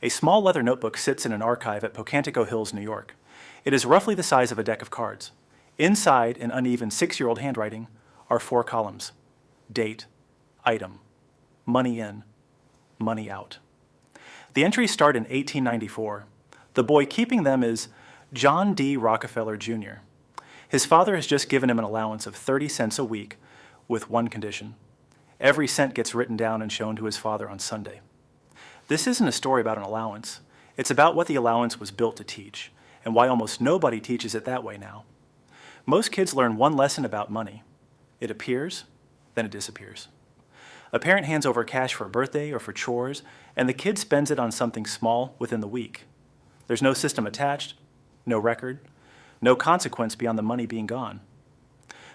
A small leather notebook sits in an archive at Pocantico Hills, New York. It is roughly the size of a deck of cards. Inside, in uneven 6-year-old handwriting, are 4 columns: date, item, money in, money out. The entries start in 1894. The boy keeping them is John D. Rockefeller, Jr. His father has just given him an allowance of 30 cents a week with one condition. Every cent gets written down and shown to his father on Sunday. This isn't a story about an allowance. It's about what the allowance was built to teach, and why almost nobody teaches it that way now. Most kids learn one lesson about money. It appears, then it disappears. A parent hands over cash for a birthday or for chores, and the kid spends it on something small within the week. There's no system attached, no record, no consequence beyond the money being gone.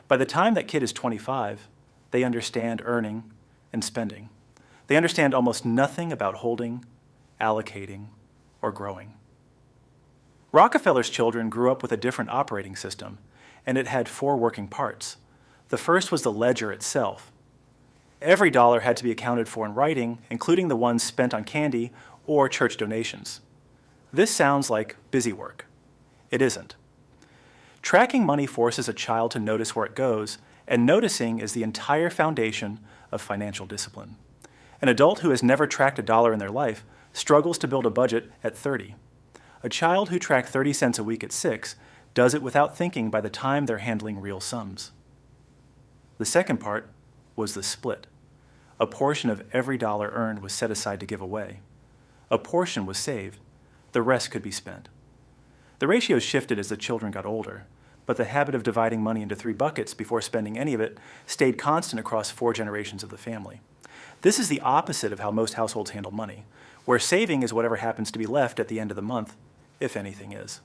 By the time that kid is 25, they understand earning and spending. They understand almost nothing about holding, allocating, or growing. Rockefeller's children grew up with a different operating system, and it had 4 working parts. The first was the ledger itself. Every dollar had to be accounted for in writing, including the ones spent on candy or church donations. This sounds like busy work. It isn't. Tracking money forces a child to notice where it goes, and noticing is the entire foundation of financial discipline. An adult who has never tracked a dollar in their life struggles to build a budget at 30. A child who tracked 30 cents a week at 6 does it without thinking by the time they're handling real sums. The second part was the split. A portion of every dollar earned was set aside to give away. A portion was saved. The rest could be spent. The ratios shifted as the children got older, but the habit of dividing money into 3 buckets before spending any of it stayed constant across 4 generations of the family. This is the opposite of how most households handle money, where saving is whatever happens to be left at the end of the month, if anything is.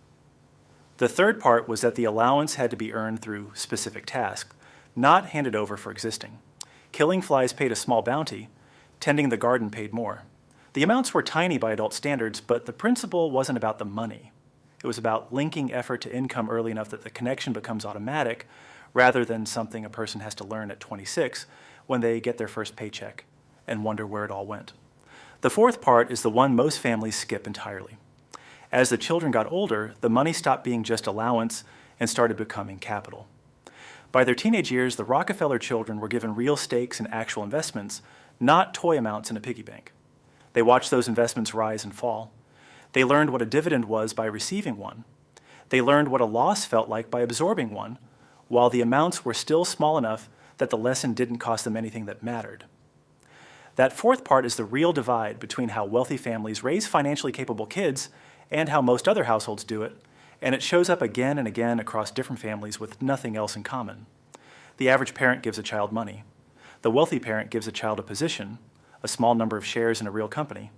The third part was that the allowance had to be earned through specific tasks, not handed over for existing. Killing flies paid a small bounty, tending the garden paid more. The amounts were tiny by adult standards, but the principle wasn't about the money. It was about linking effort to income early enough that the connection becomes automatic, rather than something a person has to learn at 26 when they get their first paycheck and wonder where it all went. The fourth part is the one most families skip entirely. As the children got older, the money stopped being just allowance and started becoming capital. By their teenage years, the Rockefeller children were given real stakes in actual investments, not toy amounts in a piggy bank. They watched those investments rise and fall. They learned what a dividend was by receiving one. They learned what a loss felt like by absorbing one, while the amounts were still small enough that the lesson didn't cost them anything that mattered. That fourth part is the real divide between how wealthy families raise financially capable kids and how most other households do it, and it shows up again and again across different families with nothing else in common. The average parent gives a child money. The wealthy parent gives a child a position, a small number of shares in a real company.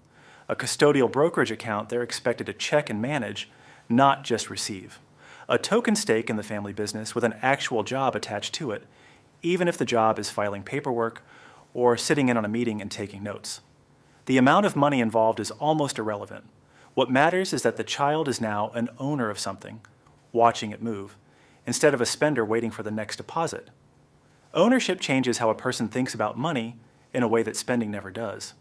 A custodial brokerage account they're expected to check and manage, not just receive. A token stake in the family business with an actual job attached to it, even if the job is filing paperwork or sitting in on a meeting and taking notes. The amount of money involved is almost irrelevant. What matters is that the child is now an owner of something, watching it move, instead of a spender waiting for the next deposit. Ownership changes how a person thinks about money in a way that spending never does.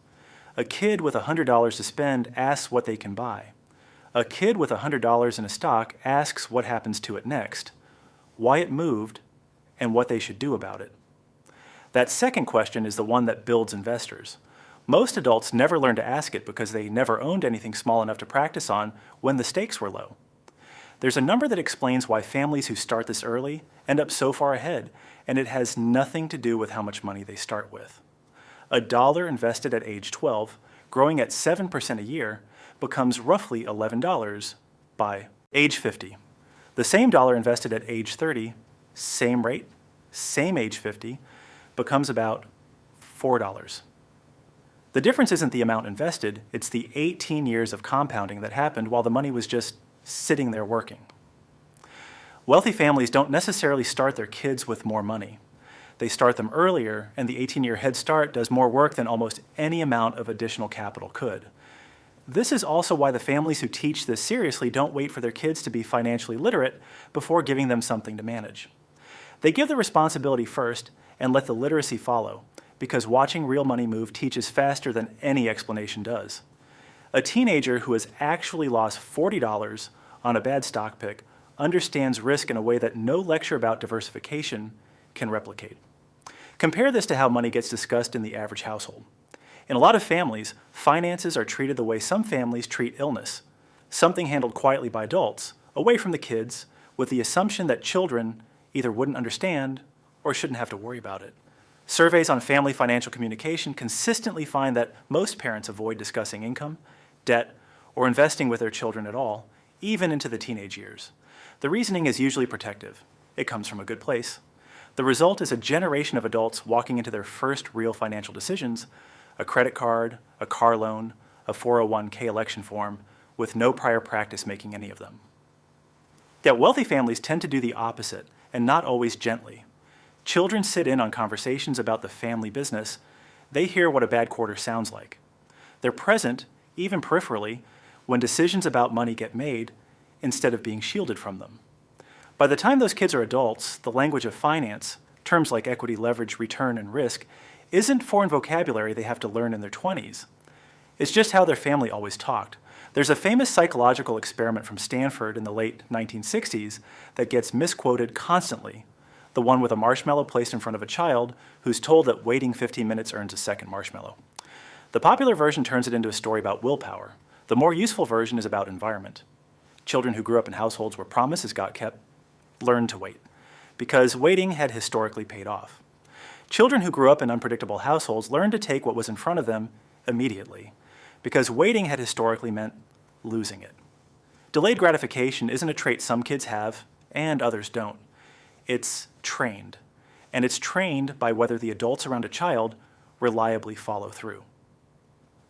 A kid with $100 to spend asks what they can buy. A kid with $100 in a stock asks what happens to it next, why it moved, and what they should do about it. That second question is the one that builds investors. Most adults never learn to ask it because they never owned anything small enough to practice on when the stakes were low. There's a number that explains why families who start this early end up so far ahead, and it has nothing to do with how much money they start with. A dollar invested at age 12, growing at 7% a year, becomes roughly $11 by age 50. The same dollar invested at age 30, same rate, same age 50, becomes about $4. The difference isn't the amount invested, it's the 18 years of compounding that happened while the money was just sitting there working. Wealthy families don't necessarily start their kids with more money. They start them earlier, and the 18-year head start does more work than almost any amount of additional capital could. This is also why the families who teach this seriously don't wait for their kids to be financially literate before giving them something to manage. They give the responsibility first and let the literacy follow, because watching real money move teaches faster than any explanation does. A teenager who has actually lost $40 on a bad stock pick understands risk in a way that no lecture about diversification can replicate. Compare this to how money gets discussed in the average household. In a lot of families, finances are treated the way some families treat illness, something handled quietly by adults, away from the kids, with the assumption that children either wouldn't understand or shouldn't have to worry about it. Surveys on family financial communication consistently find that most parents avoid discussing income, debt, or investing with their children at all, even into the teenage years. The reasoning is usually protective. It comes from a good place. The result is a generation of adults walking into their first real financial decisions, a credit card, a car loan, a 401k election form, with no prior practice making any of them. Yet wealthy families tend to do the opposite, and not always gently. Children sit in on conversations about the family business. They hear what a bad quarter sounds like. They're present, even peripherally, when decisions about money get made, instead of being shielded from them. By the time those kids are adults, the language of finance, terms like equity, leverage, return, and risk, isn't foreign vocabulary they have to learn in their 20s. It's just how their family always talked. There's a famous psychological experiment from Stanford in the late 1960s that gets misquoted constantly, the one with a marshmallow placed in front of a child who's told that waiting 15 minutes earns a second marshmallow. The popular version turns it into a story about willpower. The more useful version is about environment. Children who grew up in households where promises got kept learned to wait, because waiting had historically paid off. Children who grew up in unpredictable households learned to take what was in front of them immediately, because waiting had historically meant losing it. Delayed gratification isn't a trait some kids have and others don't. It's trained, and it's trained by whether the adults around a child reliably follow through.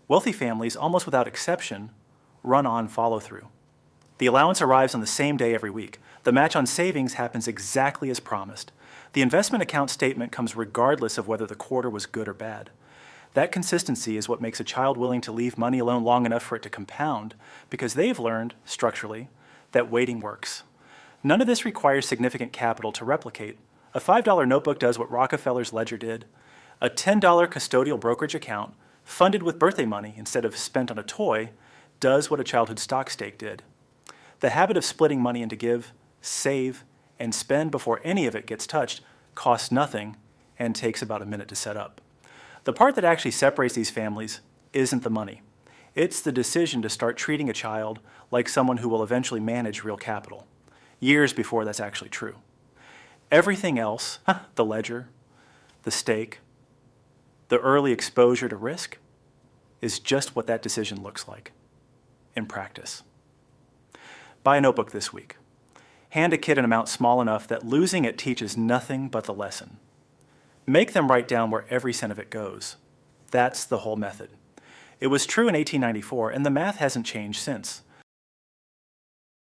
Wealthy families, almost without exception, run on follow-through. The allowance arrives on the same day every week. The match on savings happens exactly as promised. The investment account statement comes regardless of whether the quarter was good or bad. That consistency is what makes a child willing to leave money alone long enough for it to compound, because they've learned, structurally, that waiting works. None of this requires significant capital to replicate. A $5 notebook does what Rockefeller's ledger did. A $10 custodial brokerage account, funded with birthday money instead of spent on a toy, does what a childhood stock stake did. The habit of splitting money into give, save, and spend before any of it gets touched costs nothing and takes about a minute to set up. The part that actually separates these families isn't the money. It's the decision to start treating a child like someone who will eventually manage real capital, years before that's actually true. Everything else, the ledger, the stake, the early exposure to risk, is just what that decision looks like in practice. Buy a notebook this week. Hand a kid an amount small enough that losing it teaches nothing but the lesson. Make them write down where every cent of it goes. That's the whole method. It was true in 1894, and the math hasn't changed since.